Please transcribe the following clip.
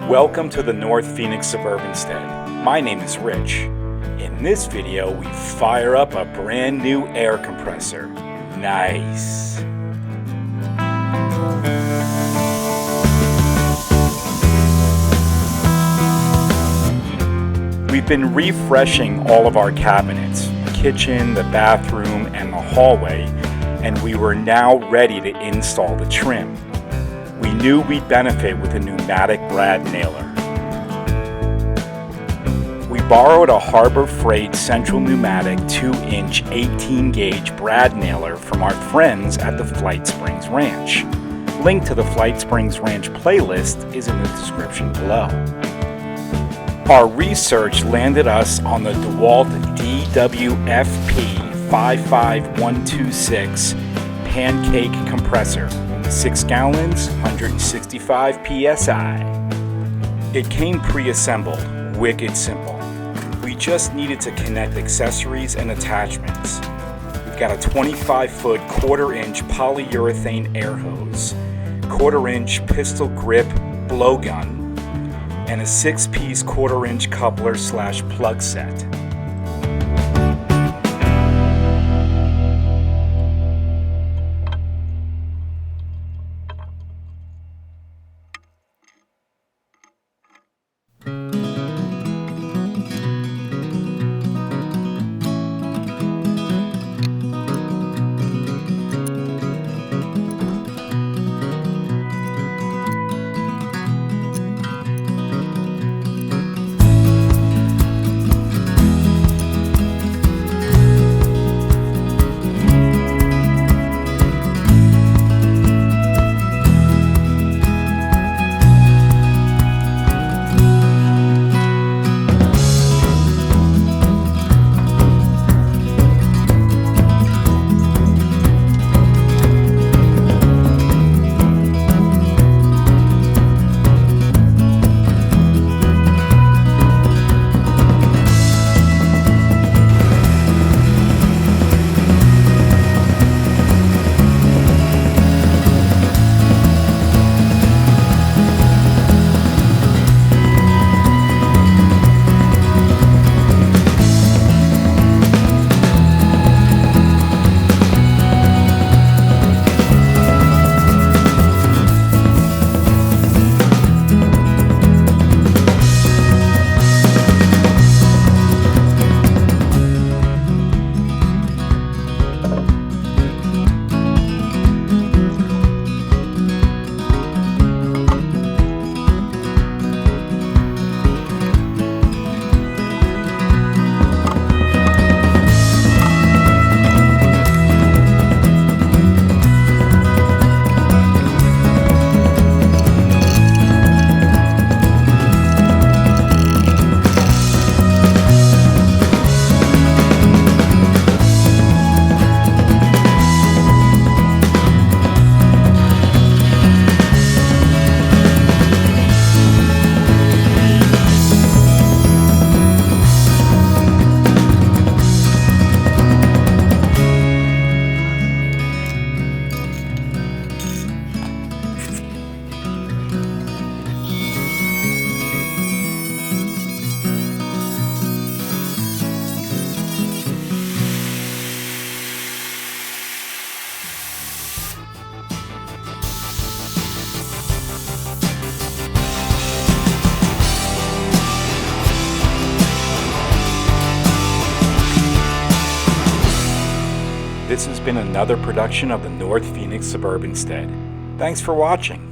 Welcome to the North Phoenix Suburbanstead. My name is Rich. In this video, we fire up a brand new air compressor. Nice. We've been refreshing all of our cabinets, the kitchen, the bathroom, and the hallway, and we were now ready to install the trim. We knew we'd benefit with a pneumatic brad nailer. We borrowed a Harbor Freight Central Pneumatic 2-inch 18-gauge brad nailer from our friends at the Flight Springs Ranch. Link to the Flight Springs Ranch playlist is in the description below. Our research landed us on the DEWALT DWFP55126 pancake compressor. 6 gallons, 165 psi. It came pre-assembled, wicked simple. We just needed to connect accessories and attachments. We've got a 25-foot 1/4-inch polyurethane air hose, 1/4-inch pistol grip blowgun, and a 6-piece 1/4-inch coupler/plug set. This has been another production of the North Phoenix Suburbanstead. Thanks for watching.